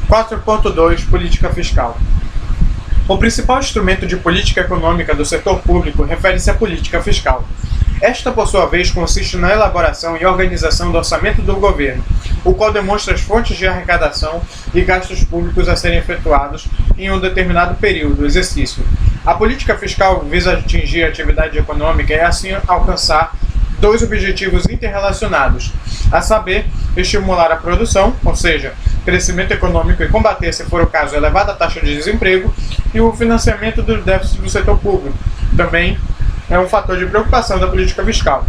4.2 Política fiscal. O principal instrumento de política econômica do setor público refere-se à política fiscal. Esta, por sua vez, consiste na elaboração e organização do orçamento do governo, o qual demonstra as fontes de arrecadação e gastos públicos a serem efetuados em um determinado período, exercício. A política fiscal visa atingir a atividade econômica e, assim, alcançar dois objetivos interrelacionados, a saber, estimular a produção, ou seja, crescimento econômico e combater, se for o caso, a elevada taxa de desemprego, e o financiamento do déficit do setor público, também é um fator de preocupação da política fiscal.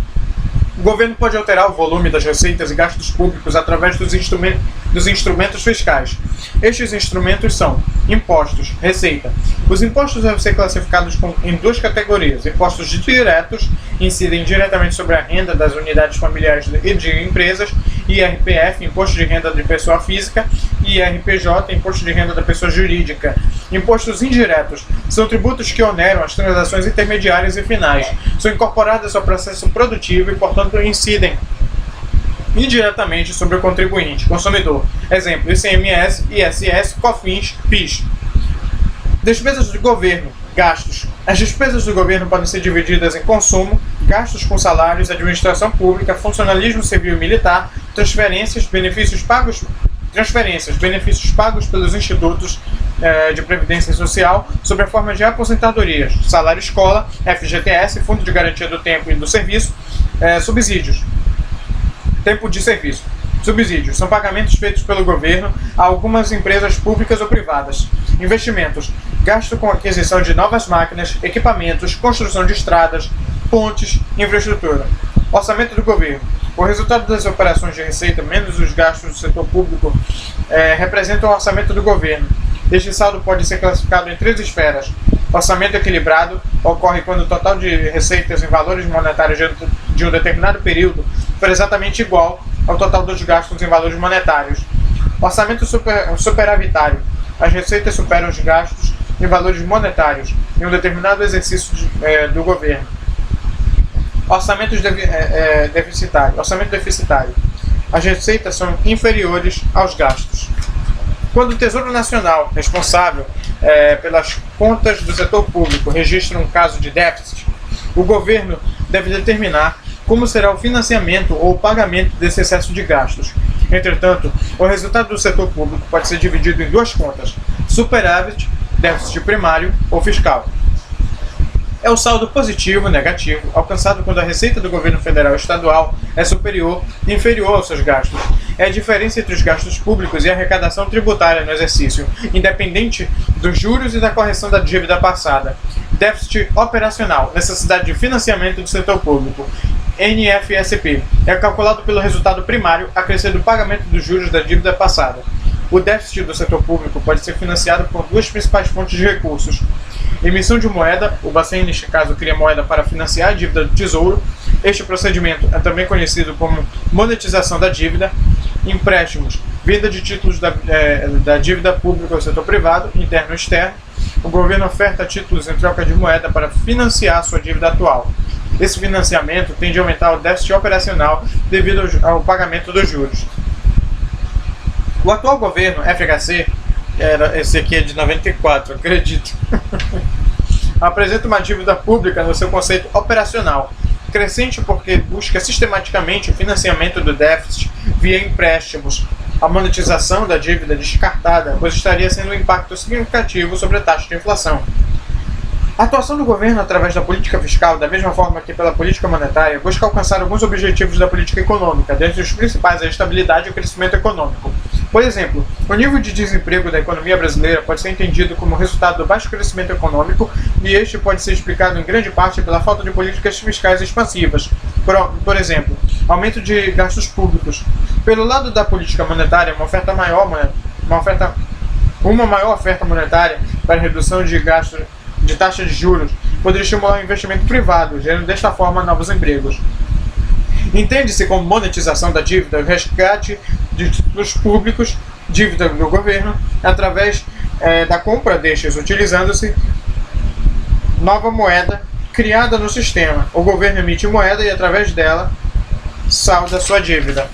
O governo pode alterar o volume das receitas e gastos públicos através dos instrumentos fiscais. Estes instrumentos são impostos, receita. Os impostos devem ser classificados em duas categorias. Impostos diretos, incidem diretamente sobre a renda das unidades familiares e de empresas, IRPF, Imposto de Renda de Pessoa Física, e IRPJ, Imposto de Renda da Pessoa Jurídica. Impostos indiretos são tributos que oneram as transações intermediárias e finais, são incorporadas ao processo produtivo e, portanto, incidem indiretamente sobre o contribuinte, consumidor. Exemplo, ICMS, ISS, COFINS, PIS. Despesas do governo, gastos. As despesas do governo podem ser divididas em consumo, gastos com salários, administração pública, funcionalismo civil e militar, transferências, benefícios pagos pelos institutos de previdência social sob a forma de aposentadorias, salário escola, FGTS, Fundo de Garantia do Tempo e do Serviço, subsídios. Tempo de serviço. Subsídios são pagamentos feitos pelo governo a algumas empresas públicas ou privadas. Investimentos. Gasto com aquisição de novas máquinas, equipamentos, construção de estradas, pontes, infraestrutura. Orçamento do governo. O resultado das operações de receita menos os gastos do setor público representa o orçamento do governo. Este saldo pode ser classificado em três esferas. Orçamento equilibrado ocorre quando o total de receitas em valores monetários de um determinado período for exatamente igual ao total dos gastos em valores monetários. Orçamento superavitário. As receitas superam os gastos em valores monetários em um determinado exercício do governo. Orçamento deficitário. As receitas são inferiores aos gastos. Quando o Tesouro Nacional, responsável pelas contas do setor público, registra um caso de déficit, o governo deve determinar como será o financiamento ou o pagamento desse excesso de gastos. Entretanto, o resultado do setor público pode ser dividido em duas contas: superávit, déficit primário ou fiscal. É o saldo positivo, negativo, alcançado quando a receita do governo federal e estadual é superior e inferior aos seus gastos. É a diferença entre os gastos públicos e a arrecadação tributária no exercício, independente dos juros e da correção da dívida passada. Déficit operacional, necessidade de financiamento do setor público. NFSP, é calculado pelo resultado primário acrescido do pagamento dos juros da dívida passada. O déficit do setor público pode ser financiado por duas principais fontes de recursos: emissão de moeda, o Bacen, neste caso, cria moeda para financiar a dívida do Tesouro. Este procedimento é também conhecido como monetização da dívida. Empréstimos, venda de títulos da dívida pública ao setor privado, interno e externo. O governo oferta títulos em troca de moeda para financiar sua dívida atual. Esse financiamento tende a aumentar o déficit operacional devido ao pagamento dos juros. O atual governo, FHC, esse aqui é de 94, acredito, apresenta uma dívida pública no seu conceito operacional, crescente porque busca sistematicamente o financiamento do déficit via empréstimos. A monetização da dívida descartada, pois estaria sendo um impacto significativo sobre a taxa de inflação. A atuação do governo através da política fiscal, da mesma forma que pela política monetária, busca alcançar alguns objetivos da política econômica, dentre os principais a estabilidade e o crescimento econômico. Por exemplo, o nível de desemprego da economia brasileira pode ser entendido como resultado do baixo crescimento econômico, e este pode ser explicado em grande parte pela falta de políticas fiscais expansivas. Por exemplo, aumento de gastos públicos. Pelo lado da política monetária, uma maior oferta monetária para redução de gastos de taxa de juros poderia estimular o investimento privado, gerando desta forma novos empregos. Entende-se como monetização da dívida o resgate de títulos públicos, dívida do governo, através da compra destes, utilizando-se nova moeda criada no sistema. O governo emite moeda e, através dela, salda sua dívida.